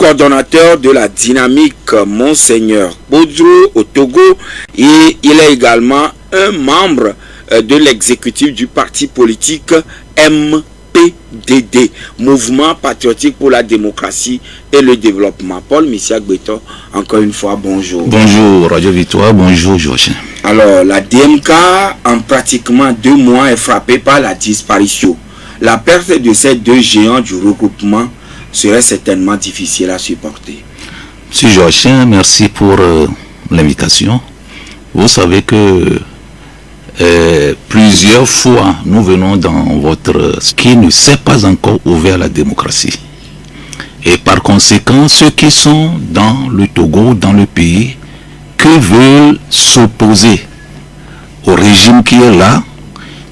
coordonnateur de la dynamique Monseigneur Baudrou au Togo et il est également un membre de l'exécutif du parti politique MPDD, Mouvement Patriotique pour la Démocratie et le Développement. Paul Missiak Beto, encore une fois, bonjour. Bonjour Radio Victoire, bonjour Georges. Alors, la DMK, en pratiquement 2 mois, est frappée par la disparition. La perte de ces 2 géants du regroupement serait certainement difficile à supporter. Monsieur Georges, merci pour l'invitation. Vous savez que plusieurs fois nous venons dans votre ce qui ne s'est pas encore ouvert à la démocratie. Et par conséquent, ceux qui sont dans le Togo, dans le pays, que veulent s'opposer au régime qui est là,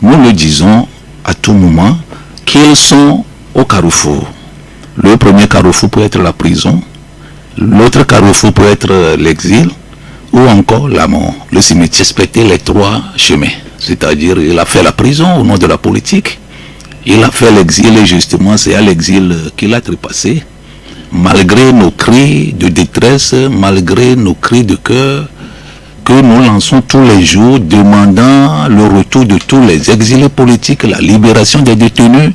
nous le disons à tout moment qu'ils sont au carrefour. Le premier carrefour peut être la prison, l'autre carrefour peut être l'exil, ou encore la mort. Le cimetière respectait les 3 chemins. C'est-à-dire, il a fait la prison au nom de la politique, il a fait l'exil et justement c'est à l'exil qu'il a trépassé. Malgré nos cris de détresse, malgré nos cris de cœur, que nous lançons tous les jours, demandant le retour de tous les exilés politiques, la libération des détenus,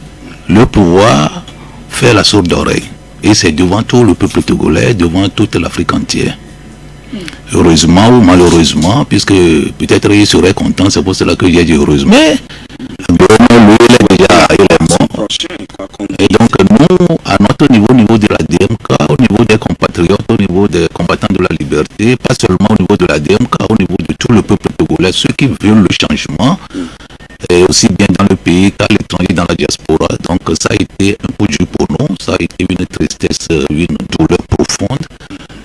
le pouvoir fait la sourde oreille. Et c'est devant tout le peuple togolais, devant toute l'Afrique entière. Heureusement ou malheureusement, puisque peut-être il serait content, c'est pour cela que j'ai dit heureusement. Mais lui, il est mort. Et donc nous, à notre niveau, au niveau de la DMK, au niveau des compatriotes, au niveau des combattants de la liberté, pas seulement au niveau de la DMK, au niveau de tout le peuple togolais, ceux qui veulent le changement, et aussi bien dans le pays qu'à l'étranger, dans la diaspora. Donc ça a été un coup dur pour nous, ça a été une tristesse, une douleur profonde,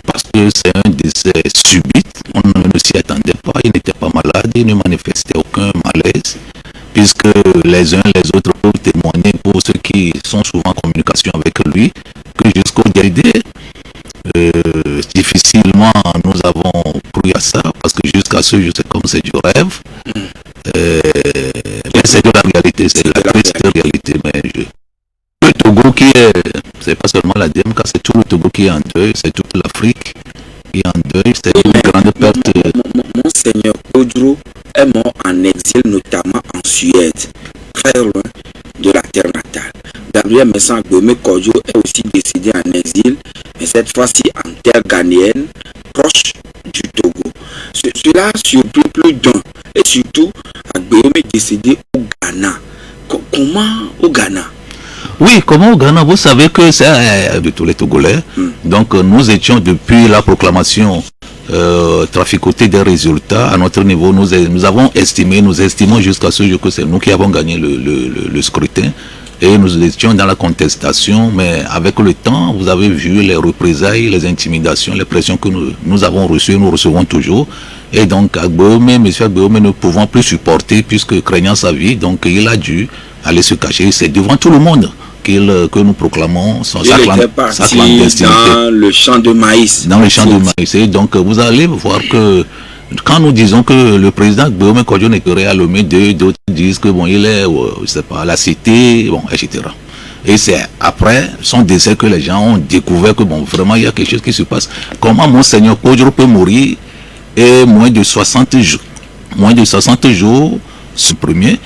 parce que c'est un décès subit, on ne s'y attendait pas, il n'était pas malade, il ne manifestait aucun malaise, puisque les uns les autres peuvent témoigner pour ceux qui sont souvent en communication avec lui, que jusqu'au dernier, difficilement nous avons pris à ça, parce que jusqu'à ce jour c'est comme c'est du rêve, mais c'est de la réalité, c'est la triste réalité, mais le Togo qui est, c'est pas seulement la DMK, c'est tout le Togo qui est en deuil, c'est toute l'Afrique qui est en deuil, c'est une grande perte. Monseigneur Baudrou est mort en exil, notamment en Suède, très loin de la terre natale. Gabriel Mensah Gbome Kodjo est aussi décédé en exil, mais cette fois-ci en terre ghanéenne, proche du Togo. Cela a surpris plus d'un, et surtout Gbome est décédé au Ghana. Comment au Ghana? Oui, comment au Ghana? Vous savez que c'est de tous les Togolais. Donc nous étions depuis la proclamation traficoter des résultats à notre niveau. Nous avons estimé, nous estimons jusqu'à ce jour que c'est nous qui avons gagné le scrutin. Et nous étions dans la contestation, mais avec le temps, vous avez vu les représailles, les intimidations, les pressions que nous avons reçues, nous recevons toujours. Et donc, Gbome, M. Gbome ne pouvant plus supporter, puisque craignant sa vie, donc il a dû aller se cacher. C'est devant tout le monde que nous proclamons sa clandestinité. Dans le champ de maïs. Dans le champ de maïs. Et donc, vous allez voir que quand nous disons que le président Gbome Kodjo n'est que réalumé, d'autres disent que bon, il est, je sais pas, à la cité, bon, etc. Et c'est après son décès que les gens ont découvert que bon, vraiment il y a quelque chose qui se passe. Comment Monseigneur Kodjo peut mourir et moins de 60 jours, ce premier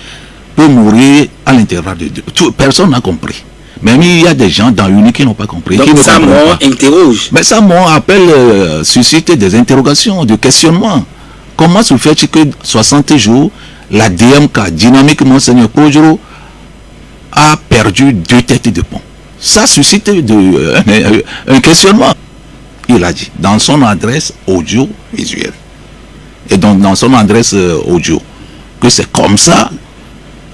peut mourir à l'intérieur de Dieu. Personne n'a compris. Même il y a des gens dans l'UNI qui n'ont pas compris. Donc sa mort interroge. Mais sa mort appelle, suscite des interrogations, des questionnements. Comment se fait-il que 60 jours, la DMK, dynamique Monseigneur Kodjo, a perdu 2 têtes de pont? Ça suscite un questionnement. Il a dit, dans son adresse audio-visuelle, et donc dans son adresse audio, que c'est comme ça,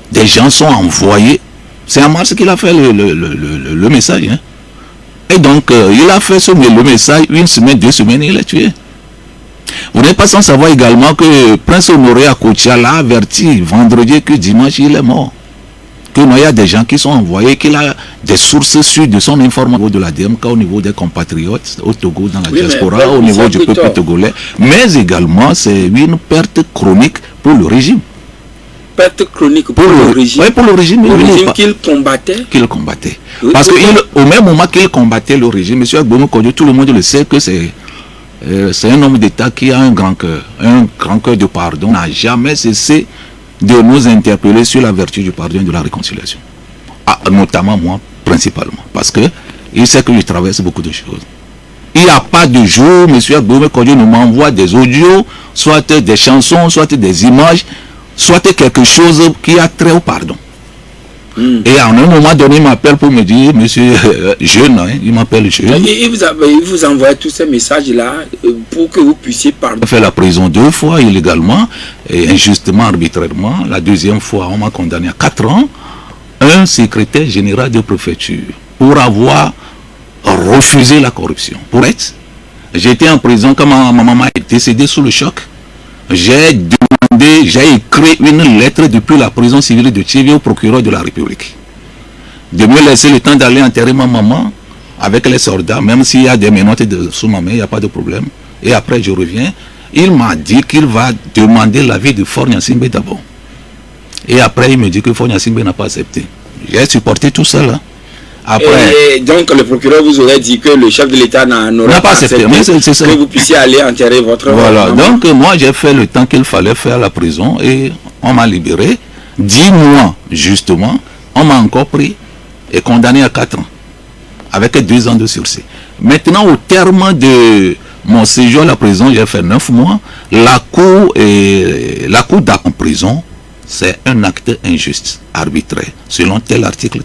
des gens sont envoyés. C'est en mars qu'il a fait le message. Hein. Et donc, il a fait le message 1 semaine, 2 semaines, il est tué. Vous n'êtes pas sans savoir également que Prince Honoré Akotia l'a averti vendredi que dimanche il est mort. qu'il y a des gens qui sont envoyés, qu'il a des sources sûres de son information au niveau de la DMK, au niveau des compatriotes, au Togo, dans la diaspora, au niveau du peuple togolais. Mais également, c'est une perte chronique pour le régime. perte chronique pour le régime. Oui, pour le régime, qu'il combattait. Oui, parce qu'au même moment qu'il combattait le régime, M. Agboumé Kodjo, tout le monde le sait que c'est un homme d'État qui a un grand cœur de pardon, n'a jamais cessé de nous interpeller sur la vertu du pardon et de la réconciliation. Ah, notamment moi, principalement, parce que il sait que je traverse beaucoup de choses. Il n'y a pas de jour, M. Agboumé Kodjo nous m'envoie des audios, soit des chansons, soit des images, soit quelque chose qui a trait au pardon. Et à un moment donné, il m'appelle pour me dire, monsieur jeune, hein, il m'appelle jeune. Il vous envoie tous ces messages-là pour que vous puissiez pardonner. J'ai fait la prison 2 fois illégalement et injustement, arbitrairement. La deuxième fois, on m'a condamné à 4 ans. Un secrétaire général de préfecture pour avoir refusé la corruption. Pour être, j'étais en prison quand ma maman est décédée sous le choc. J'ai écrit une lettre depuis la prison civile de Thiévé au procureur de la République. De me laisser le temps d'aller enterrer ma maman avec les soldats, même s'il y a des menottes sous ma main, il n'y a pas de problème. Et après je reviens, il m'a dit qu'il va demander l'avis de Faure Gnassingbé d'abord. Et après il me dit que Faure Gnassingbé n'a pas accepté. J'ai supporté tout ça là. Après, et donc le procureur vous aurait dit que le chef de l'État n'aurait pas accepté que vous puissiez aller enterrer votre voilà, maman. Donc moi j'ai fait le temps qu'il fallait faire à la prison et on m'a libéré. 10 mois justement, on m'a encore pris et condamné à 4 ans avec 2 ans de sursis. Maintenant au terme de mon séjour à la prison, j'ai fait 9 mois. La cour d'appel en prison, c'est un acte injuste, arbitraire, selon tel article,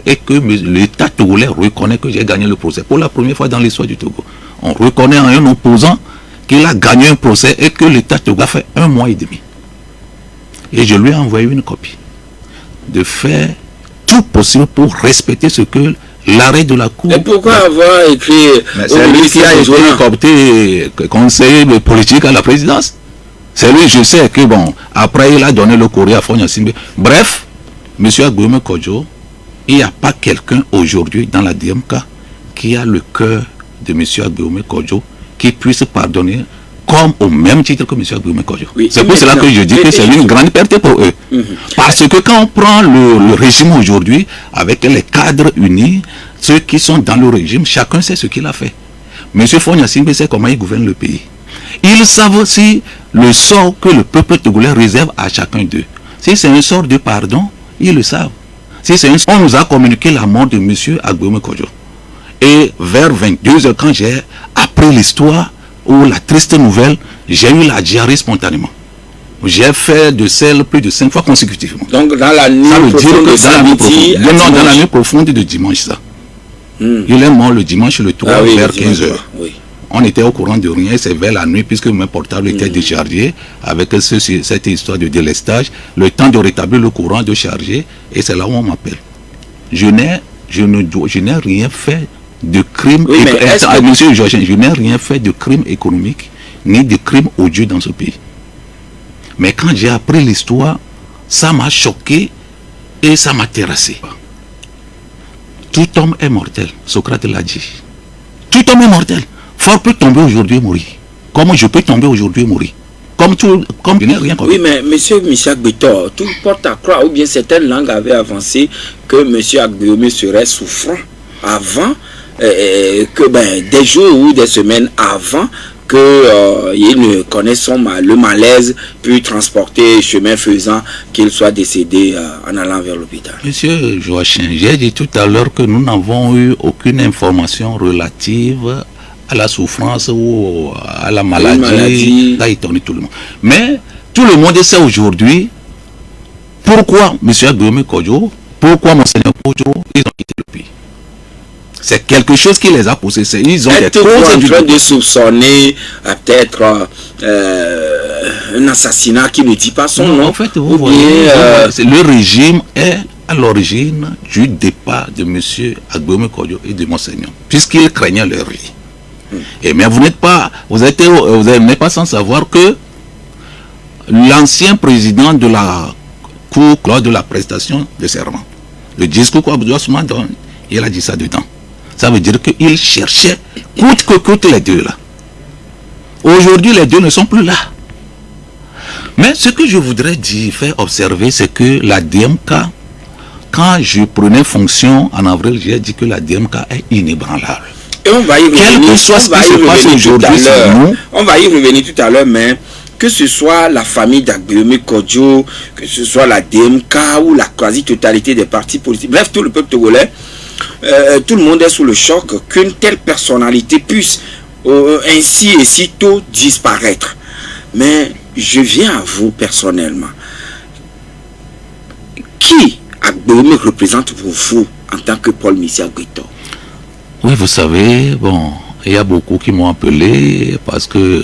et que l'État togolais reconnaît que j'ai gagné le procès. Pour la première fois dans l'histoire du Togo, on reconnaît à un opposant qu'il a gagné un procès et que l'État togolais a fait 1 mois et demi. Et je lui ai envoyé une copie de faire tout possible pour respecter ce que l'arrêt de la Cour... Et pourquoi avoir écrit... C'est lui qui a été coopté conseiller politique à la présidence. C'est lui, je sais que bon, après il a donné le courrier à Faure Gnassingbé. Bref, M. Agboumé Kodjo, il n'y a pas quelqu'un aujourd'hui dans la DMK qui a le cœur de M. Agboumé Kodjo qui puisse pardonner comme au même titre que M. Agboumé Kodjo. Oui, c'est pour cela que je dis que c'est une grande perte pour eux. Parce que quand on prend le régime aujourd'hui, avec les cadres unis, ceux qui sont dans le régime, chacun sait ce qu'il a fait. M. Faure Gnassingbé sait comment il gouverne le pays. Ils savent aussi le sort que le peuple togolais réserve à chacun d'eux. Si c'est un sort de pardon, ils le savent. Si c'est on nous a communiqué la mort de M. Agboumé Kodjo. Et vers 22h, quand j'ai appris l'histoire ou la triste nouvelle, j'ai eu la diarrhée spontanément. J'ai fait de sel plus de 5 fois consécutivement. Donc dans la nuit profonde de samedi, dans la nuit profonde de dimanche, ça. Il est mort le dimanche, le 3 vers 15h. Oui. On était au courant de rien, c'est vers la nuit, puisque mon portable était déchargé, avec cette histoire de délestage, le temps de rétablir le courant, de charger, et c'est là où on m'appelle. Je n'ai rien fait de crime, monsieur Georges, je n'ai rien fait de crime économique, ni de crime odieux dans ce pays. Mais quand j'ai appris l'histoire, ça m'a choqué et ça m'a terrassé. Tout homme est mortel, Socrate l'a dit. Tout homme est mortel. Faure peut tomber aujourd'hui et mourir. Comme je peux tomber aujourd'hui et mourir. Comme je n'ai rien compris. Oui, mais M. Michel Agbetor, tout porte à croire, ou bien certaines langues avaient avancé que M. Agboumé serait souffrant avant, des jours ou des semaines avant qu'il ne connaisse le malaise, puis transporter chemin faisant, qu'il soit décédé en allant vers l'hôpital. Monsieur Joachim, j'ai dit tout à l'heure que nous n'avons eu aucune information relative à la souffrance ou à la maladie. Ça étonne tout le monde. Mais tout le monde sait aujourd'hui pourquoi M. Agboumé Kodjo, pourquoi Monseigneur Kodjo, ils ont quitté le pays. C'est quelque chose qui les a poussés. Ils ont des causes en train de soupçonner peut-être un assassinat qui ne dit pas son nom. En fait, vous voyez, le régime est à l'origine du départ de M. Agboumé Kodjo et de Monseigneur, puisqu'ils craignaient leur vie. Et mais vous n'êtes pas sans savoir que l'ancien président de la Cour, lors de la prestation de serment, le discours qu'Ousmane donne, il a dit ça dedans. Ça veut dire qu'il cherchait coûte que coûte les deux là. Aujourd'hui, les deux ne sont plus là. Mais ce que je voudrais dire, faire observer, c'est que la DMK, quand je prenais fonction en avril, j'ai dit que la DMK est inébranlable. Et on va y revenir. Quel que soit ce qui se passe aujourd'hui sur nous. On va y revenir tout à l'heure, mais que ce soit la famille d'Agbeyomi Kodjo, que ce soit la DMK ou la quasi-totalité des partis politiques, bref, tout le peuple togolais, tout le monde est sous le choc qu'une telle personnalité puisse ainsi et si tôt disparaître. Mais je viens à vous personnellement. Qui Agbeyomi représente pour vous en tant que Paul Misia Guito? Oui, vous savez, bon, il y a beaucoup qui m'ont appelé parce que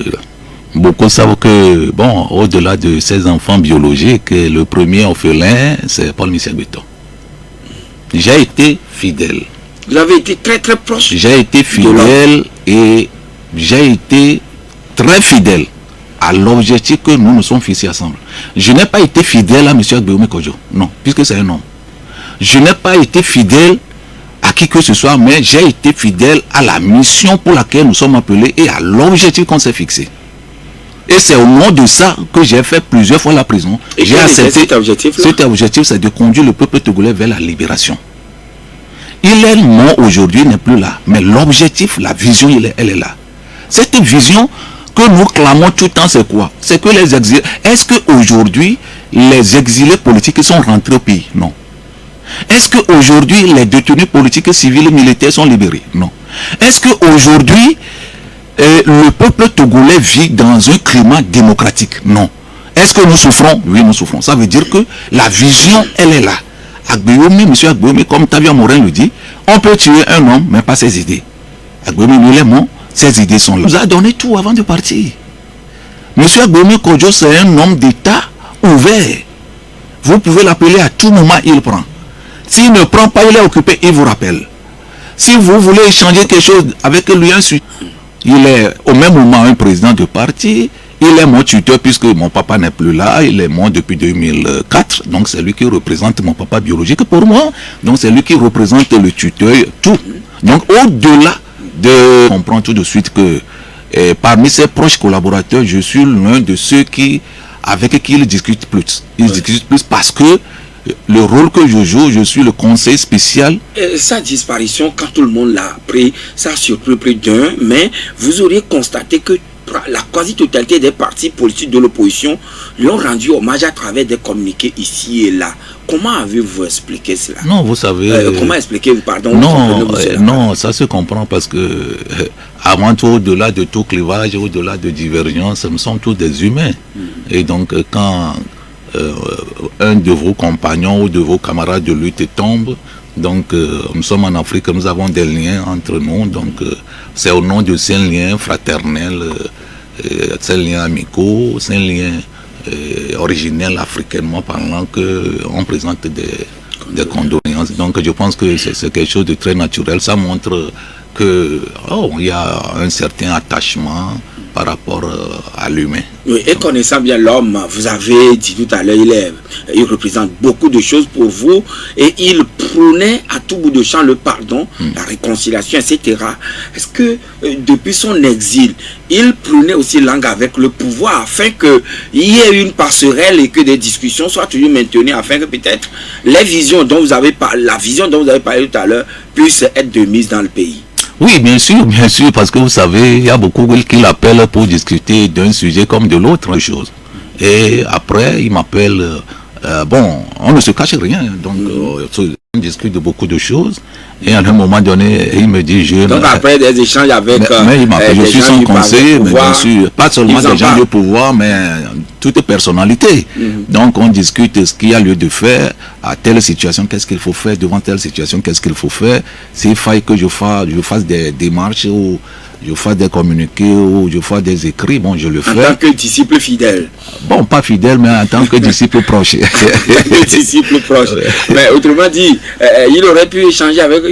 beaucoup savent que, bon, au-delà de ses enfants biologiques, le premier orphelin, c'est Paul Misia Guito. J'ai été fidèle. Vous avez été très très proche. J'ai été fidèle et j'ai été très fidèle à l'objectif que nous nous sommes fixés ensemble. Je n'ai pas été fidèle à M. Agbeyomi Kodjo, non, puisque c'est un homme. Je n'ai pas été fidèle à qui que ce soit, mais j'ai été fidèle à la mission pour laquelle nous sommes appelés et à l'objectif qu'on s'est fixé. Et c'est au nom de ça que j'ai fait plusieurs fois la prison. Et j'ai accepté cet objectif-là. Cet objectif, c'est de conduire le peuple togolais vers la libération. Il est mort aujourd'hui, n'est plus là. Mais l'objectif, la vision, elle est là. Cette vision que nous clamons tout le temps, c'est quoi? C'est que les exilés... Est-ce qu'aujourd'hui, les exilés politiques sont rentrés au pays? Non. Est-ce qu'aujourd'hui, les détenus politiques, civils et militaires sont libérés? Non. Est-ce qu'aujourd'hui, le peuple togolais vit dans un climat démocratique? Non. Est-ce que nous souffrons? Oui, nous souffrons. Ça veut dire que la vision, elle est là. Agbeyomi, M. Agbeyomi, comme Tavia Morin le dit, on peut tuer un homme, mais pas ses idées. Agbeyomi, il est mort, ses idées sont là. Il nous a donné tout avant de partir. M. Agbeyomi Kodjo, c'est un homme d'État ouvert. Vous pouvez l'appeler à tout moment, il prend. S'il ne prend pas, il est occupé, il vous rappelle. Si vous voulez échanger quelque chose avec lui, ensuite, il est au même moment un président de parti. Il est mon tuteur puisque mon papa n'est plus là. Il est mort depuis 2004. Donc c'est lui qui représente mon papa biologique pour moi. Donc c'est lui qui représente le tuteur, tout. Donc au-delà de comprendre tout de suite que parmi ses proches collaborateurs, je suis l'un de ceux avec qui il discute plus. Il discute plus parce que le rôle que je joue, je suis le conseil spécial. Sa disparition, quand tout le monde l'a appris, ça a surpris plus d'un, mais vous auriez constaté que la quasi-totalité des partis politiques de l'opposition lui ont rendu hommage à travers des communiqués ici et là. Comment avez-vous expliqué cela? Non, vous savez... comment expliquez-vous, pardon? Non, ça se comprend parce que avant tout, au-delà de tout clivage, au-delà de divergence, nous sommes tous des humains. Et donc, quand un de vos compagnons ou de vos camarades de lutte tombe, donc nous sommes en Afrique, nous avons des liens entre nous, donc c'est au nom de ces liens fraternels, ces liens amicaux, ces liens originels africainement parlant qu'on présente des condoléances. Donc je pense que c'est quelque chose de très naturel. Ça montre que il y a un certain attachement par rapport à l'humain. Oui, et connaissant bien l'homme, vous avez dit tout à l'heure, il représente beaucoup de choses pour vous et il prônait à tout bout de champ le pardon, la réconciliation, etc. Est-ce que depuis son exil, il prônait aussi langue avec le pouvoir afin qu'il y ait une passerelle et que des discussions soient toujours maintenues afin que peut-être les visions dont vous avez parlé, la vision dont vous avez parlé tout à l'heure puisse être de mise dans le pays? Oui, bien sûr, parce que vous savez, il y a beaucoup qui l'appellent pour discuter d'un sujet comme de l'autre chose. Et après, il m'appelle, on ne se cache rien, donc on discute de beaucoup de choses. Et à un moment donné, il me dit, donc après des échanges avec... Mais il m'appelle, je suis son conseiller, mais bien sûr, pas seulement des gens de pouvoir, mais toute personnalité. Donc on discute ce qu'il y a lieu de faire, à telle situation, qu'est-ce qu'il faut faire, devant telle situation, qu'est-ce qu'il faut faire. S'il faille que je fasse des démarches ou je fasse des communiqués ou je fasse des écrits, bon, je le fais. En tant que disciple fidèle. Bon, pas fidèle, mais en tant que disciple proche. Disciple proche. Mais autrement dit, il aurait pu échanger avec...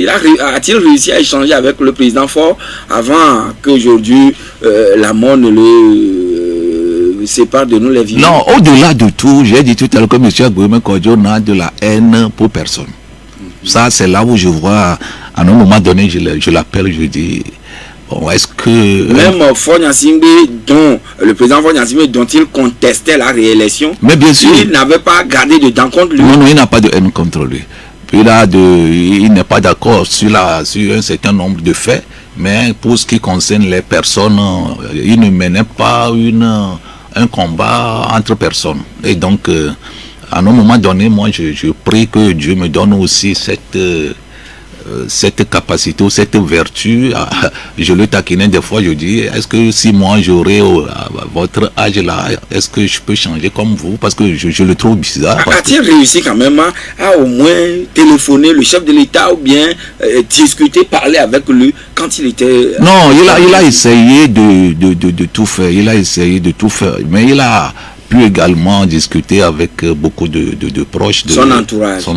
A-t-il réussi à échanger avec le président Faure avant qu'aujourd'hui la mort ne le sépare de nous les vivants? Non, au-delà de tout, j'ai dit tout à l'heure que M. Agbeyomi Kodjo n'a de la haine pour personne. Ça, c'est là où je vois, à un moment donné, je l'appelle, je dis... Bon, est-ce que... Même Faure Gnassingbé, dont le président Faure Gnassingbé, dont il contestait la réélection, mais bien sûr, il n'avait pas gardé de dents contre lui. Non, non, il n'a pas de haine contre lui. Il n'est pas d'accord sur un certain nombre de faits, mais pour ce qui concerne les personnes, il ne menait pas un combat entre personnes. Et donc, à un moment donné, moi, je prie que Dieu me donne aussi cette capacité ou cette vertu. Je le taquinais des fois, je dis, est-ce que si moi j'aurais à votre âge là, est-ce que je peux changer comme vous? Parce que je le trouve bizarre. A-t-il réussi quand même à au moins téléphoner le chef de l'État ou bien discuter, parler avec lui quand il était... Non, il a essayé de tout faire. Il a essayé de tout faire. Mais il a pu également discuter avec beaucoup de proches de son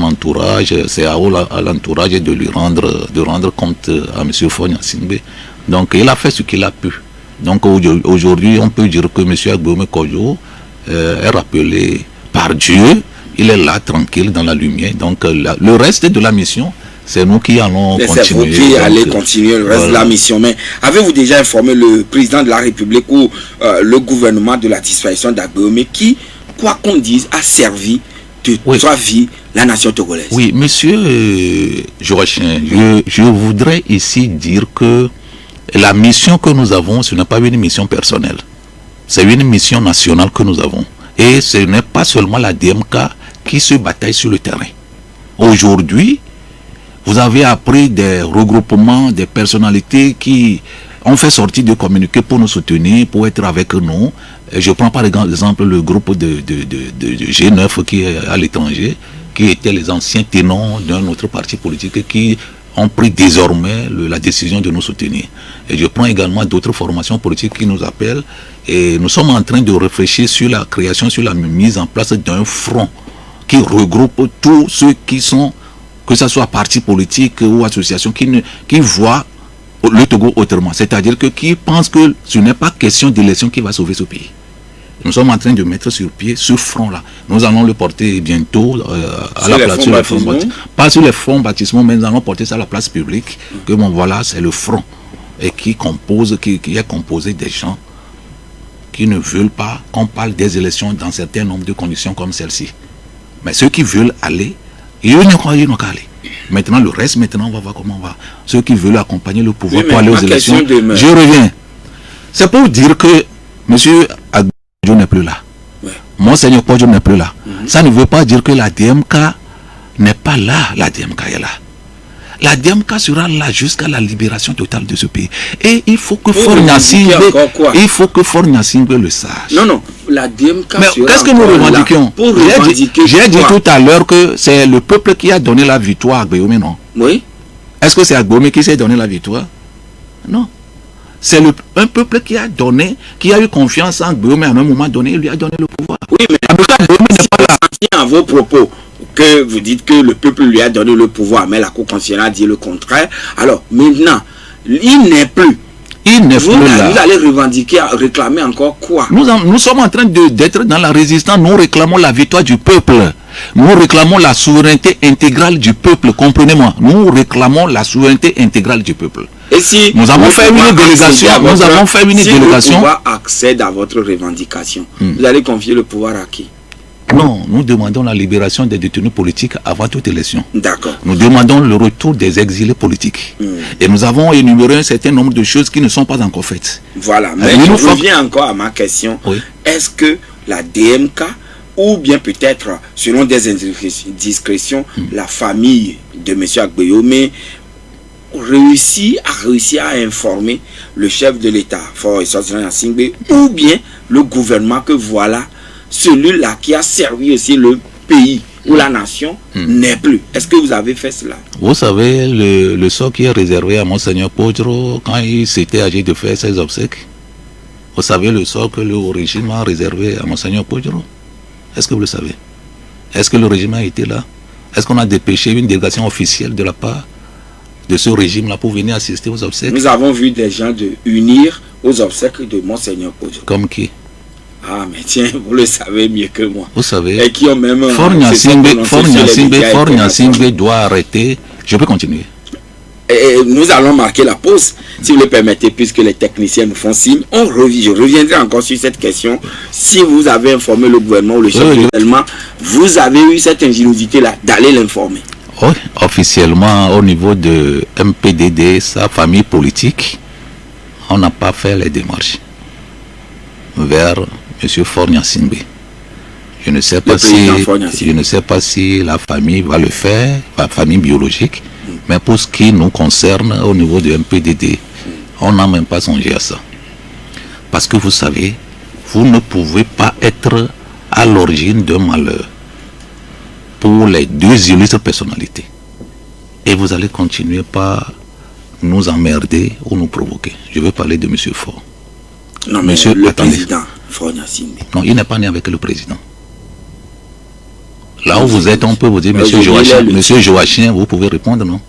entourage. C'est à l'entourage de lui rendre compte à M. Faure Gnassingbé. Donc il a fait ce qu'il a pu. Donc aujourd'hui on peut dire que M. Agbeoumé Kodjo est rappelé par Dieu. Il est là tranquille dans la lumière. Donc le reste de la mission, c'est nous qui allons continuer. C'est vous qui allez continuer le reste de la mission. Mais avez-vous déjà informé le président de la République ou le gouvernement de la disparition d'Agbeoumé qui, quoi qu'on dise, a servi de trois vies la nation togolaise? Oui, monsieur Joachim, je voudrais ici dire que la mission que nous avons, ce n'est pas une mission personnelle. C'est une mission nationale que nous avons. Et ce n'est pas seulement la DMK qui se bataille sur le terrain. Aujourd'hui, vous avez appris des regroupements, des personnalités qui ont fait sortir de communiqués pour nous soutenir, pour être avec nous. Je prends par exemple le groupe de G9 qui est à l'étranger, qui étaient les anciens tenants d'un autre parti politique qui ont pris désormais la décision de nous soutenir. Et je prends également d'autres formations politiques qui nous appellent et nous sommes en train de réfléchir sur la création, sur la mise en place d'un front qui regroupe tous ceux qui sont, que ce soit partis politiques ou associations qui voient le Togo autrement. C'est-à-dire que qui pensent que ce n'est pas question d'élection qui va sauver ce pays. Nous sommes en train de mettre sur pied ce front-là. Nous allons le porter bientôt à la place sur les fonds baptismaux. Pas sur les fonds baptismaux, mais nous allons porter ça à la place publique. Que bon, voilà, c'est le front. Et qui est composé des gens qui ne veulent pas qu'on parle des élections dans un certain nombre de conditions comme celle-ci. Mais ceux qui veulent aller, ils n'ont qu'à aller. Maintenant, le reste, on va voir comment on va. Ceux qui veulent accompagner le pouvoir pour aller aux élections, je reviens. C'est pour dire que M. Agbeoumé n'est plus là. Ouais. Monseigneur Kodjo n'est plus là. Ça ne veut pas dire que la DMK n'est pas là. La DMK est là. La DMK sera là jusqu'à la libération totale de ce pays. Et il faut que Faure Gnassingbé le sache. Non, la DMK mais qu'est-ce que nous revendiquons? J'ai dit tout à l'heure que c'est le peuple qui a donné la victoire à Agbeoumé, non? Oui. Est-ce que c'est Agbeoumé qui s'est donné la victoire? Non. C'est un peuple qui a eu confiance en Agbeoumé à un moment donné, il lui a donné le pouvoir. Oui, mais à vos propos que vous dites que le peuple lui a donné le pouvoir, mais la Cour constitutionnelle a dit le contraire. Alors, maintenant, il n'est plus. Vous allez revendiquer, réclamer encore quoi? Nous sommes en train d'être dans la résistance. Nous réclamons la victoire du peuple. Nous réclamons la souveraineté intégrale du peuple. Comprenez-moi. Nous réclamons la souveraineté intégrale du peuple. Et si nous avons fait une délégation, le pouvoir accède à votre revendication, vous allez confier le pouvoir à qui? Non, nous demandons la libération des détenus politiques avant toute élection. D'accord. Nous demandons le retour des exilés politiques. Et nous avons énuméré un certain nombre de choses qui ne sont pas encore faites. Voilà, mais je reviens encore à ma question. Oui. Est-ce que la DMK, ou bien peut-être, selon des indiscrétions, la famille de M. Agbeoumé a réussi à informer le chef de l'État, Faure Gnassingbé, ou bien le gouvernement que voilà, celui-là qui a servi aussi le pays ou la nation n'est plus. Est-ce que vous avez fait cela? Vous savez, le sort qui est réservé à Monseigneur Kodjo quand il s'était âgé de faire ses obsèques, vous savez le sort que le régime a réservé à Monseigneur Kodjo? Est-ce que vous le savez? Est-ce que le régime a été là? Est-ce qu'on a dépêché une délégation officielle de la part de ce régime-là pour venir assister aux obsèques? Nous avons vu des gens unir aux obsèques de Monseigneur Kodjo. Comme qui? Ah, mais tiens, vous le savez mieux que moi. Vous savez, et qui ont même Faure Gnassingbé doit arrêter. Je peux continuer. nous allons marquer la pause, si vous le permettez, puisque les techniciens nous font signe. Je reviendrai encore sur cette question. Si vous avez informé le gouvernement ou le chef du gouvernement, vous avez eu cette ingéniosité-là d'aller l'informer. Oui, officiellement, au niveau de MPDD, sa famille politique, on n'a pas fait les démarches vers M. Fornia-Singbe. Je ne sais pas si la famille va le faire, la famille biologique, mais pour ce qui nous concerne au niveau du MPDD, on n'a même pas songé à ça. Parce que vous savez, vous ne pouvez pas être à l'origine d'un malheur pour les deux illustres personnalités. Et vous allez continuer par nous emmerder ou nous provoquer. Je veux parler de M. Faure. Non, mais monsieur, le attendez. président Fornia-Singbe. Non, il n'est pas né avec le président. Là où vous êtes, on peut vous dire, monsieur Joachim, vous pouvez répondre, non?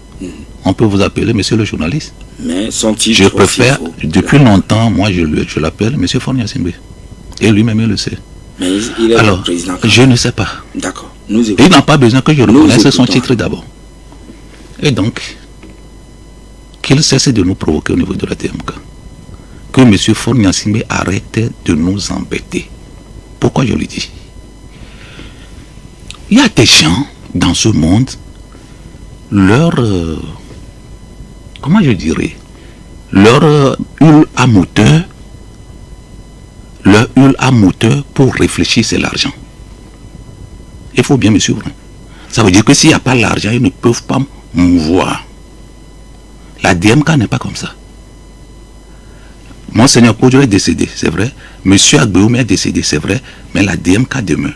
On peut vous appeler monsieur le journaliste. Mais sont-ils Je préfère, depuis longtemps, moi je l'appelle monsieur Fornia-Singbe. Et lui-même il le sait. Mais il est Alors, le président. je ne sais pas. D'accord. Il n'a pas besoin que je reconnaisse son titre d'abord. Et donc, qu'il cesse de nous provoquer au niveau de la DMK. Que monsieur Fornia-Singbe arrête de nous embêter. Pourquoi je le dis? Il y a des gens dans ce monde, comment je dirais, leur hule à moteur pour réfléchir, c'est l'argent. Il faut bien me suivre. Ça veut dire que s'il n'y a pas l'argent, ils ne peuvent pas mouvoir. La DMK n'est pas comme ça. Monseigneur Kodjo est décédé, c'est vrai. Monsieur Agbeoum est décédé, c'est vrai. Mais la DMK demeure.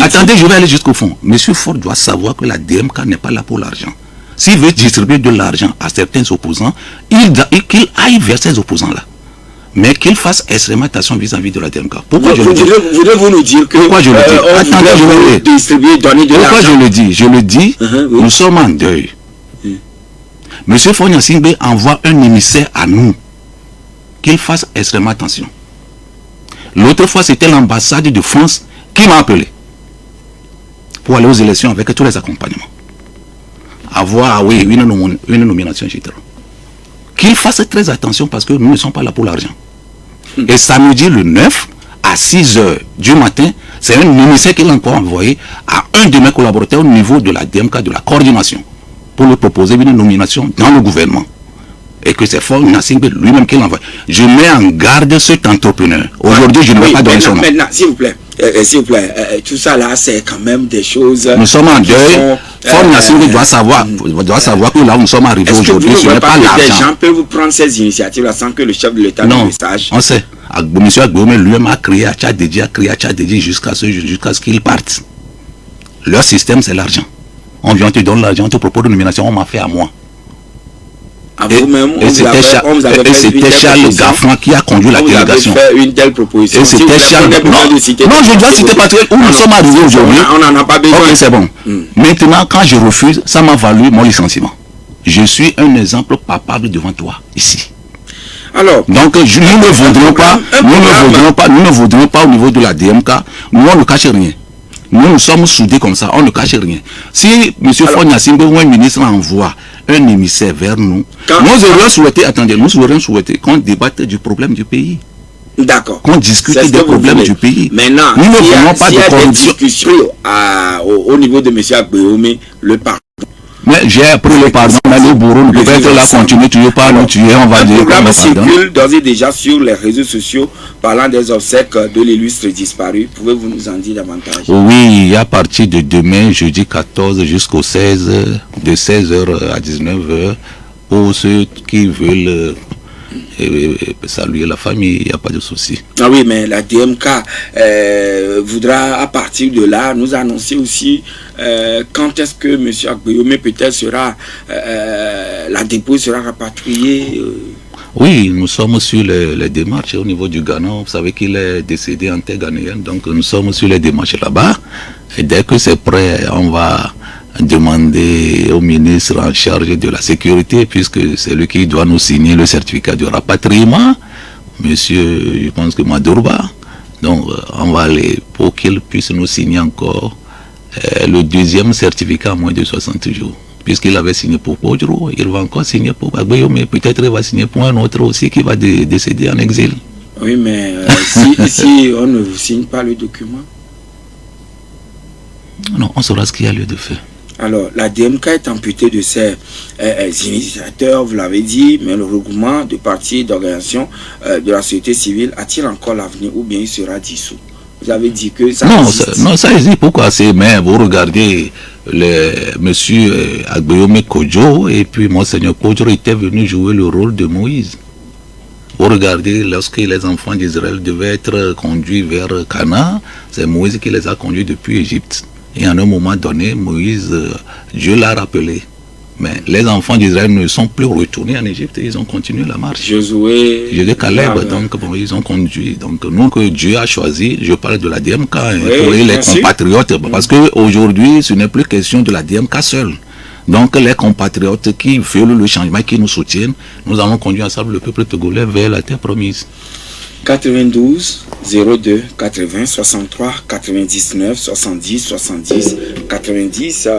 Attendez, je vais aller jusqu'au fond. Monsieur Faure doit savoir que la DMK n'est pas là pour l'argent. S'il veut distribuer de l'argent à certains opposants, qu'il aille vers ces opposants-là. Mais qu'il fasse extrêmement attention vis-à-vis de la DMK. Pourquoi je le dis? Voulez-vous nous dire que pourquoi je le dis? Attendez, je vais distribuer, donner de l'argent. Pourquoi je le dis? Je le dis, nous sommes en deuil. Monsieur Fornia-Singbe envoie un émissaire à nous. Qu'il fasse extrêmement attention. L'autre fois, c'était l'ambassade de France qui m'a appelé pour aller aux élections avec tous les accompagnements. Avoir, oui, une nomination, etc. Qu'il fasse très attention parce que nous ne sommes pas là pour l'argent. Et samedi le 9, à 6h du matin, c'est un émissaire qu'il a encore envoyé à un de mes collaborateurs au niveau de la DMK, de la coordination, pour lui proposer une nomination dans le gouvernement. Et que c'est Fornia-Singbe lui-même qui l'envoie. Je mets en garde cet entrepreneur. Aujourd'hui, je ne vais pas donner son nom. Maintenant, s'il vous plaît, tout ça là, c'est quand même des choses. Nous sommes en deuil. Fornia-Singbe doit savoir que là où nous sommes arrivés aujourd'hui, ce n'est pas l'argent. Des gens peuvent prendre ces initiatives-là sans que le chef de l'État ne le sache. On sait. M. Agbeoum lui-même a créé à Tchadédi, jusqu'à ce qu'il parte. Leur système, c'est l'argent. On vient te donner l'argent, on te propose une nomination, on m'a fait à moi. Et c'était Charles Gaffran qui a conduit la délégation. Une telle proposition. Et c'était Charles. Non, je dois citer parce que où nous sommes arrivés aujourd'hui. On n'en a pas besoin. Ok, c'est bon. Maintenant, quand je refuse, ça m'a valu mon licenciement. Je suis un exemple palpable devant toi, ici. Alors, donc, nous ne voudrons pas au niveau de la DMK. Nous, on ne cache rien. Nous sommes soudés comme ça, on ne cache rien. Si M. Fornia-Singbe ou un ministre envoie un émissaire vers nous, nous aurions souhaité qu'on débatte du problème du pays. D'accord. Qu'on discute des problèmes du pays. Maintenant, nous ne voulons pas de corruption. Au niveau de M. Agbeoum, le pardon. Mais j'ai appris le pardon, mais le bourreau ne peut pas être là, continuer, tu veux pas nous tuer, on va dire. Le programme circule d'ores et déjà sur les réseaux sociaux parlant des obsèques de l'illustre disparu. Pouvez-vous nous en dire davantage? Oui, à partir de demain, jeudi 14 jusqu'au 16, de 16h à 19h, pour ceux qui veulent saluer la famille, il n'y a pas de souci. Ah oui, mais la DMK voudra à partir de là nous annoncer aussi quand est-ce que M. Agbeoum peut-être sera, la dépouille sera rapatriée. Oui, nous sommes sur les démarches au niveau du Ghana. Vous savez qu'il est décédé en terre ghanéenne, donc nous sommes sur les démarches là-bas. Et dès que c'est prêt, on va demander au ministre en charge de la sécurité, puisque c'est lui qui doit nous signer le certificat de rapatriement, monsieur, je pense que Madurba. Donc, on va aller pour qu'il puisse nous signer encore le deuxième certificat en moins de 60 jours. puisqu'il avait signé pour Kodjo, il va encore signer pour Agbeyo, mais peut-être il va signer pour un autre aussi qui va décéder en exil. Oui, mais si on ne vous signe pas le document. Non, on saura ce qu'il y a lieu de faire. Alors, la DMK est amputée de ses initiateurs, vous l'avez dit, mais le regroupement de partis, d'organisations de la société civile a-t-il encore l'avenir ou bien il sera dissous? Vous avez dit que ça existe. Non, ça existe. Pourquoi? Mais vous regardez monsieur Agbeyome Kodjo et puis Monseigneur Kodjo était venu jouer le rôle de Moïse. Vous regardez, lorsque les enfants d'Israël devaient être conduits vers Canaan, c'est Moïse qui les a conduits depuis Égypte. Et à un moment donné, Moïse, Dieu l'a rappelé. Mais les enfants d'Israël ne sont plus retournés en Égypte, ils ont continué la marche. Josué, Caleb, donc bon, ils ont conduit. Donc nous que Dieu a choisi, je parle de la DMK, oui, pour les compatriotes, parce qu'aujourd'hui, ce n'est plus question de la DMK seule. Donc les compatriotes qui veulent le changement, qui nous soutiennent, nous allons conduire ensemble le peuple togolais vers la terre promise. 92 02 80 63 99 70 70 90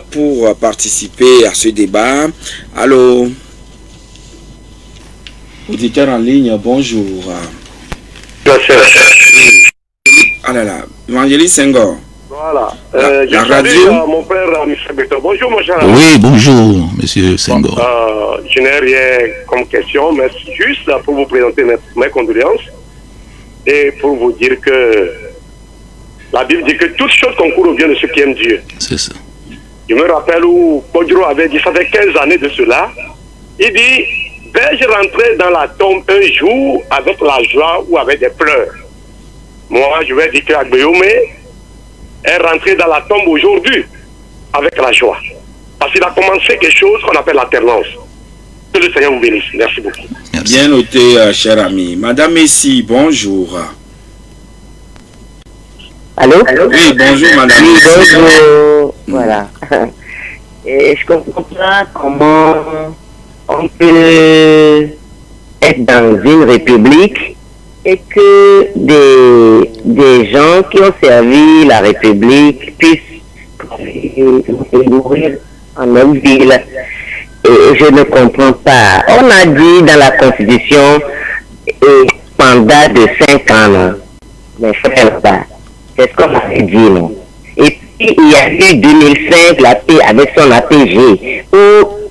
pour participer à ce débat. Allô, auditeur en ligne, bonjour. Ah là là, Évangéliste Senghor. Voilà. La radio. Mon frère M. Beto. Bonjour, mon cher. Oui, bonjour, monsieur Senghor. Je n'ai rien comme question, mais juste pour vous présenter mes condoléances et pour vous dire que la Bible dit que toute chose concourt au bien de ceux qui aiment Dieu. C'est ça. Je me rappelle où Kodjo avait dit, ça fait 15 années de cela, il dit, vais-je rentrer dans la tombe un jour avec la joie ou avec des pleurs? Moi, je vais dire que Agbeyome est rentré dans la tombe aujourd'hui avec la joie. Parce qu'il a commencé quelque chose qu'on appelle l'alternance. Que le Seigneur vous bénisse. Merci beaucoup. Merci. Bien noté, cher ami. Madame Messi, bonjour. Allô? Oui, bonjour, madame. Oui, bonjour. Voilà. Et je comprends pas comment on peut être dans une république et que des gens qui ont servi la République puissent mourir en exil. Et je ne comprends pas. On a dit dans la Constitution mandat de 5 ans, non? Mes frères là-bas. C'est ce qu'on avait dit, non? Et puis il y a eu 2005, la paix avec son APG, où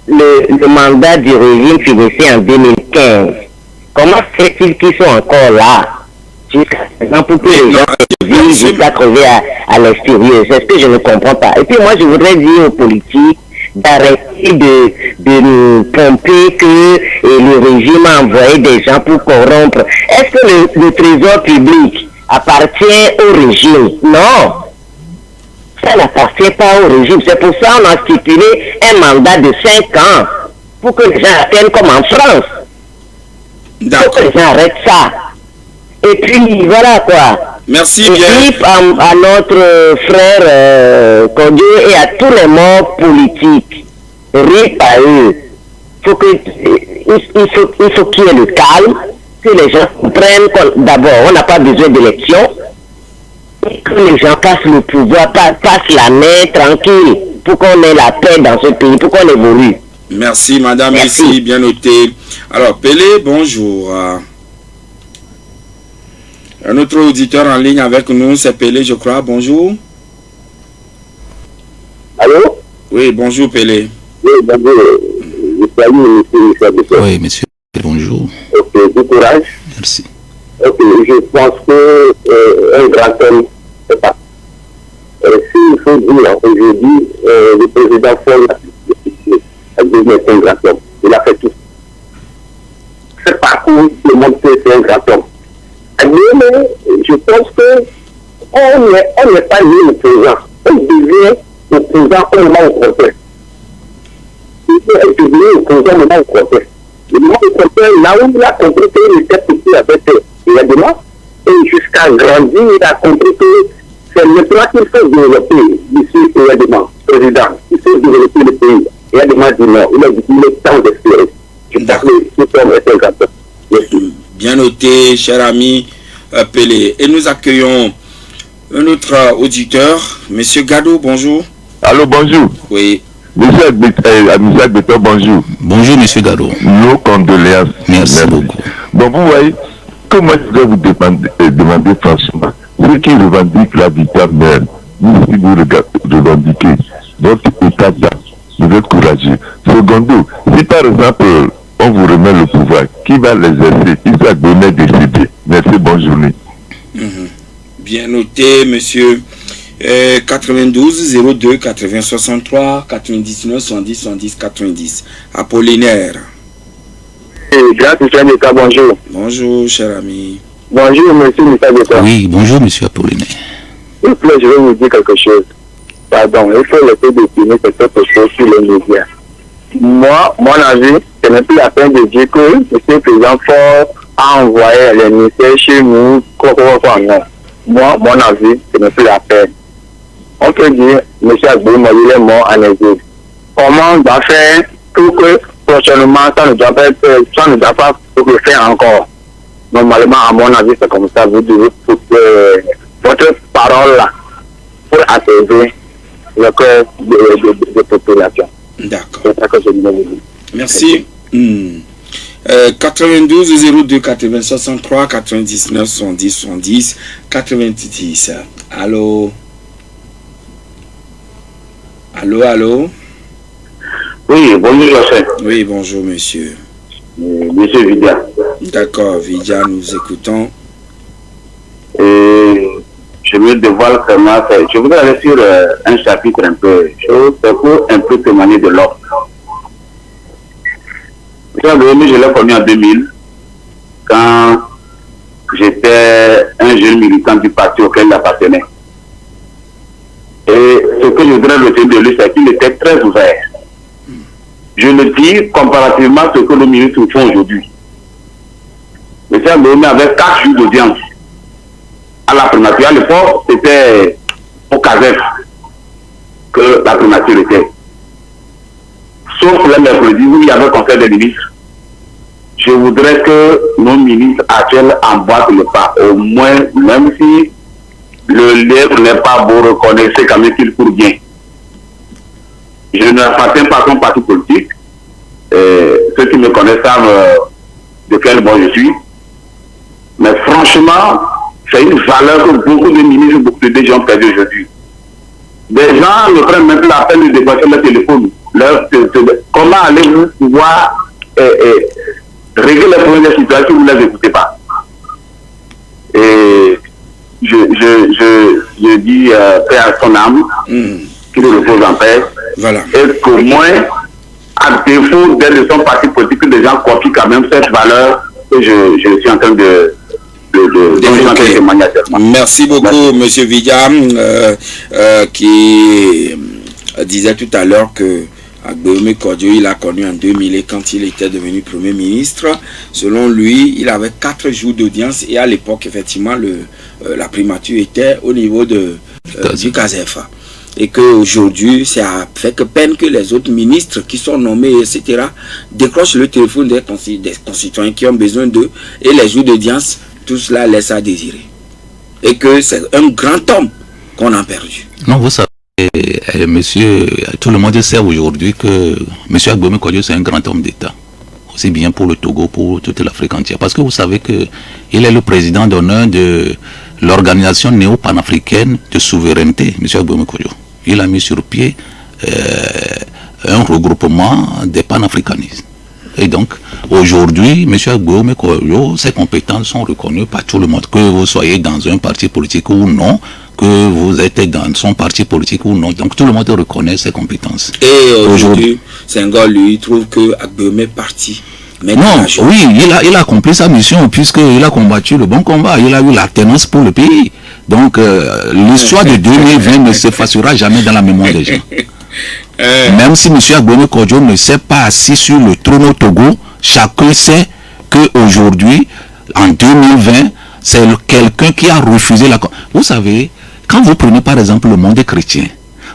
le mandat du régime finissait en 2015. Comment fait-il qu'ils sont encore là jusqu'à présent pour que les gens vivent jusqu'à crever à l'extérieur? C'est ce que je ne comprends pas. Et puis moi, je voudrais dire aux politiques d'arrêter de nous tromper que le régime a envoyé des gens pour corrompre. Est-ce que le trésor public appartient au régime? Non. Ça n'appartient pas au régime. C'est pour ça qu'on a stipulé un mandat de 5 ans pour que les gens atteignent comme en France. Faut que les gens arrêtent ça. Et puis, voilà quoi. Merci et bien. puis, à notre frère Kodjo et à tous les morts politiques, RIP à eux. Il faut qu'il y ait le calme, que les gens comprennent d'abord, on n'a pas besoin d'élection, et que les gens passent le pouvoir, passent la main tranquille, pour qu'on ait la paix dans ce pays, pour qu'on évolue. Merci, madame. Merci. Ici, bien noté. Alors, Pelé, bonjour. Un autre auditeur en ligne avec nous, c'est Pelé, je crois. Bonjour. Allô? Oui, bonjour, Pelé. Oui, bonjour. Je salue M. Beto. Oui, monsieur, bonjour. Ok, du courage. Merci. Ok, je pense que un grand homme, c'est pas. S'il faut dire aujourd'hui, le président Ford est un grand homme. Il a fait tout. Ce parcours démontre que c'est un grand homme. Mais je pense que on n'est pas lié au président. On devient le président au moment au contraire. Il faut être lié au président au moment au contraire. Le moment au contraire, là où il a compris qu'il était petit avec évidemment, et jusqu'à grandir, il a compris que c'est maintenant qu'il faut développer ici, évidemment, président. Il faut développer le pays. Il a demandé non. Il est temps d'espérer. Je pense que cet homme est un grand homme. Merci. Bien noté, cher ami Pelé. Et nous accueillons un autre auditeur, monsieur Gado, bonjour. Allô, bonjour. Oui. Monsieur Agbeton, bonjour. Bonjour, monsieur Garo. Nos condoléances. Merci beaucoup. Bon, vous voyez, comment je vais vous demander franchement, ceux qui revendiquent la victoire même, vous aussi vous revendiquez votre état d'âme, vous êtes courageux. Secondo, si par exemple, on vous remet le pouvoir, qui va l'exercer? Issa Agbeton est décédé. Merci, bonne journée. Bien noté, monsieur. 92 02 80 63 99 70 70 90. Apollinaire. Grâce à bonjour. Bonjour, cher ami. Bonjour, monsieur Moussa. Oui, bonjour, monsieur Apollinaire. S'il vous plaît, je vais vous dire quelque chose. Pardon, il faut laisser dessiner quelque chose sur les médias. Moi, mon avis, ce n'est plus la peine de dire que M. le Président Ford a envoyé les ministères chez nous. Non. Moi, mon avis, ce n'est plus la peine. On peut dire, M. Agbeton, il est mort en exil. Comment on va faire pour que prochainement, ça ne doit pas le faire encore? Normalement, à mon avis, c'est comme ça. Vous devez votre parole là pour apaiser le cœur de population. D'accord. C'est ça que je voulais vous dire. Merci. 92 02 80 63 99 70 70 90. Allô? Allô? Oui, bonjour, Joseph. Oui, bonjour, monsieur. Monsieur Vidia. D'accord, Vidia, nous écoutons. Je me dévoile vraiment. Je voudrais aller sur un chapitre un peu chaud, c'est pour un peu témoigner de l'ordre. Je l'ai connu en 2000, quand j'étais un jeune militant du parti auquel il appartenait. Et ce que je voudrais retenir de lui, c'est qu'il était très ouvert. Je le dis comparativement à ce que les ministres font aujourd'hui. M. Agbeton avait 4 jours d'audience à la primature. À l'époque, c'était au CASEF que la primature était. Sauf le mercredi où il y avait le conseil des ministres. Je voudrais que nos ministres actuels emboîtent le pas. Au moins, même si le livre n'est pas beau, reconnaissez quand même qu'il court bien. Je n'appartiens pas à son parti politique. Ceux qui me connaissent savent de quel bord je suis. Mais franchement, c'est une valeur que beaucoup de ministres, beaucoup de DG ont perdu aujourd'hui. Des gens ne prennent même plus la peine de dépasser leur téléphone. Comment allez-vous pouvoir régler les problèmes des citoyens si vous ne les écoutez pas? Et je dis paix à son âme, qu'il repose en paix. Voilà. Et qu'au moins, à défaut d'être de son parti politique, que les gens copient quand même cette valeur que je suis en train de témoigner. Merci beaucoup, monsieur Vidia, qui disait tout à l'heure que Agbeton Kodjo, il a connu en 2000 et quand il était devenu Premier ministre. Selon lui, il avait 4 jours d'audience et à l'époque, effectivement, la primature était au niveau du CASEF. Et qu'aujourd'hui, c'est à fait que peine que les autres ministres qui sont nommés, etc., décrochent le téléphone des concitoyens qui ont besoin d'eux et les jours d'audience, tout cela laisse à désirer. Et que c'est un grand homme qu'on a perdu. Non, vous savez, monsieur, tout le monde sait aujourd'hui que monsieur Agbeton Kodjo, c'est un grand homme d'État. Aussi bien pour le Togo, pour toute l'Afrique entière. Parce que vous savez qu'il est le président d'honneur de l'organisation néo-panafricaine de souveraineté, monsieur Agbeton Kodjo. Il a mis sur pied un regroupement des panafricanistes. Et donc, aujourd'hui, M. Agbeton Kodjo, ses compétences sont reconnues par tout le monde. Que vous soyez dans un parti politique ou non, que vous êtes dans son parti politique ou non. Donc, tout le monde reconnaît ses compétences. Et aujourd'hui, Senghor, lui, trouve que Agbeton est parti. Non, oui, il a accompli sa mission puisqu'il a combattu le bon combat. Il a eu l'alternance pour le pays. Donc, l'histoire de 2020 ne s'effacera jamais dans la mémoire des gens. Même si M. Agbeton Kodjo ne s'est pas assis sur le trône au Togo, chacun sait qu'aujourd'hui, en 2020, c'est quelqu'un qui a refusé la... Vous savez, quand vous prenez par exemple le monde chrétien,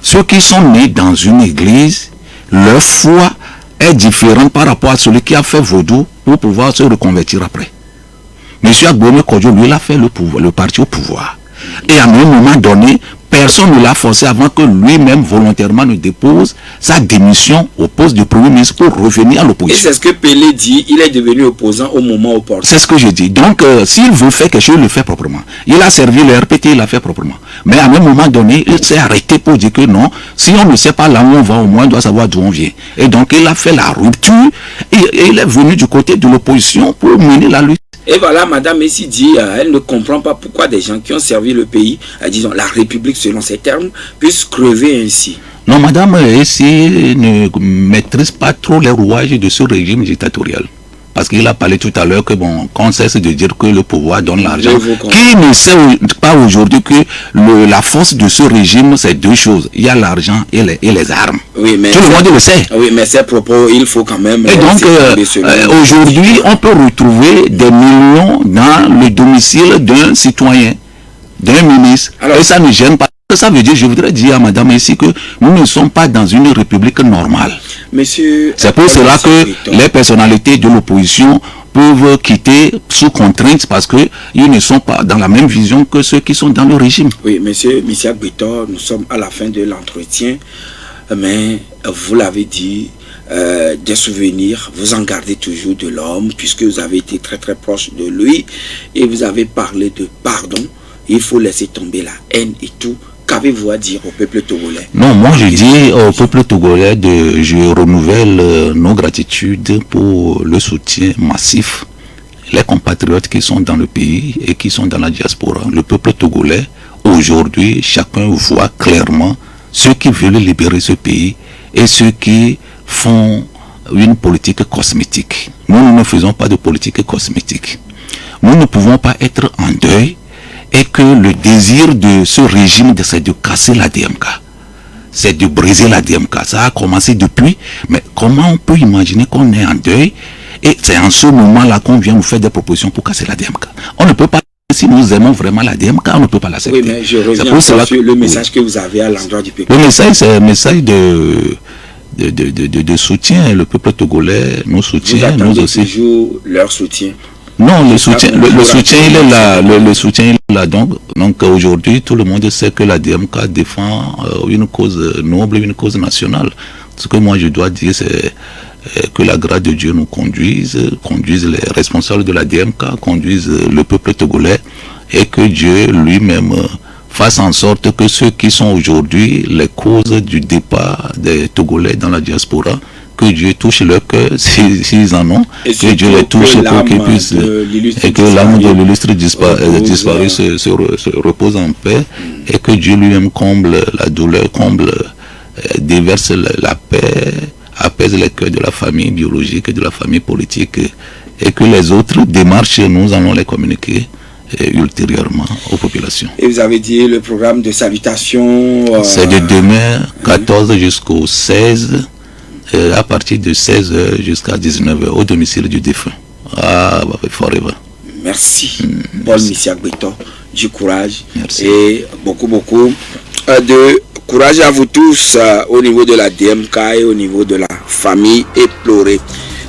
ceux qui sont nés dans une église, leur foi est différente par rapport à celui qui a fait vaudou pour pouvoir se reconvertir après. M. Agbeton Kodjo, lui, il a fait le parti au pouvoir. Et à un moment donné, personne ne l'a forcé avant que lui-même volontairement ne dépose sa démission au poste de Premier ministre pour revenir à Et l'opposition. c'est ce que Pelé dit, il est devenu opposant au moment opportun. C'est ce que je dis. Donc, s'il veut faire quelque chose, il le fait proprement. Il a servi le RPT, il l'a fait proprement. Mais à un moment donné, il s'est arrêté pour dire que non, si on ne sait pas là où on va, au moins on doit savoir d'où on vient. Et donc, il a fait la rupture et il est venu du côté de l'opposition pour mener la lutte. Et voilà, Madame Messi dit, elle ne comprend pas pourquoi des gens qui ont servi le pays, disons la République selon ses termes, puissent crever ainsi. Non, Madame Essi ne maîtrise pas trop les rouages de ce régime dictatorial. Parce qu'il a parlé tout à l'heure que bon, qu'on cesse de dire que le pouvoir donne l'argent. Qui ne sait pas aujourd'hui que la force de ce régime, c'est deux choses. Il y a l'argent et les armes. Oui, mais tout le monde le sait. Oui, mais ces propos, il faut quand même... Et donc, aujourd'hui, on peut retrouver des millions dans le domicile d'un citoyen, d'un ministre. Alors, et ça ne gêne pas. Ça veut dire, je voudrais dire à Madame ici que nous ne sommes pas dans une république normale. C'est pour cela que les personnalités de l'opposition peuvent quitter sous contrainte parce qu'ils ne sont pas dans la même vision que ceux qui sont dans le régime. Oui, monsieur Missiak Betor, nous sommes à la fin de l'entretien, mais vous l'avez dit, des souvenirs, vous en gardez toujours de l'homme puisque vous avez été très très proche de lui et vous avez parlé de pardon. Il faut laisser tomber la haine et tout. Qu'avez-vous à dire au peuple togolais? Non, moi je dis au peuple togolais je renouvelle nos gratitudes pour le soutien massif. Les compatriotes qui sont dans le pays et qui sont dans la diaspora. Le peuple togolais, aujourd'hui, chacun voit clairement ceux qui veulent libérer ce pays et ceux qui font une politique cosmétique. Nous ne faisons pas de politique cosmétique. Nous ne pouvons pas être en deuil et que le désir de ce régime, c'est de casser la DMK. C'est de briser la DMK. Ça a commencé depuis, mais comment on peut imaginer qu'on est en deuil et c'est en ce moment-là qu'on vient nous faire des propositions pour casser la DMK. On ne peut pas, si nous aimons vraiment la DMK, on ne peut pas l'accepter. Oui, mais je reviens sur le message que vous avez à l'endroit du peuple. Le message, c'est un message de soutien. Le peuple togolais nous soutient, nous aussi. Toujours leur soutien. Non, le soutien il est là. Le soutien il est là. Donc aujourd'hui, tout le monde sait que la DMK défend une cause noble, une cause nationale. Ce que moi je dois dire, c'est que la grâce de Dieu nous conduise les responsables de la DMK, conduise le peuple togolais, et que Dieu lui-même fasse en sorte que ceux qui sont aujourd'hui les causes du départ des Togolais dans la diaspora, que Dieu touche leur cœur s'ils en ont, que Dieu les touche pour qu'ils puissent, et que l'âme de l'illustre disparu se repose en paix, et que Dieu lui-même comble la douleur, déverse la paix, apaise les cœurs de la famille biologique et de la famille politique, et que les autres démarches, nous allons les communiquer ultérieurement aux populations. Et vous avez dit le programme de salutation... C'est de demain 14 jusqu'au 16, à partir de 16h jusqu'à 19h au domicile du défunt. Forever. Merci. Paul Missiak Betor, du courage. Merci. Et beaucoup de courage à vous tous au niveau de la DMK et au niveau de la famille éplorée.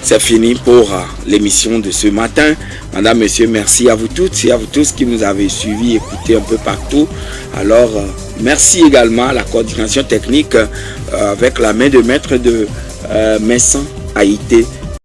C'est fini pour l'émission de ce matin. Madame, Monsieur, merci à vous toutes et à vous tous qui nous avez suivis, écoutés un peu partout. Alors, merci également à la coordination technique avec la main de maître de Messan Haïté.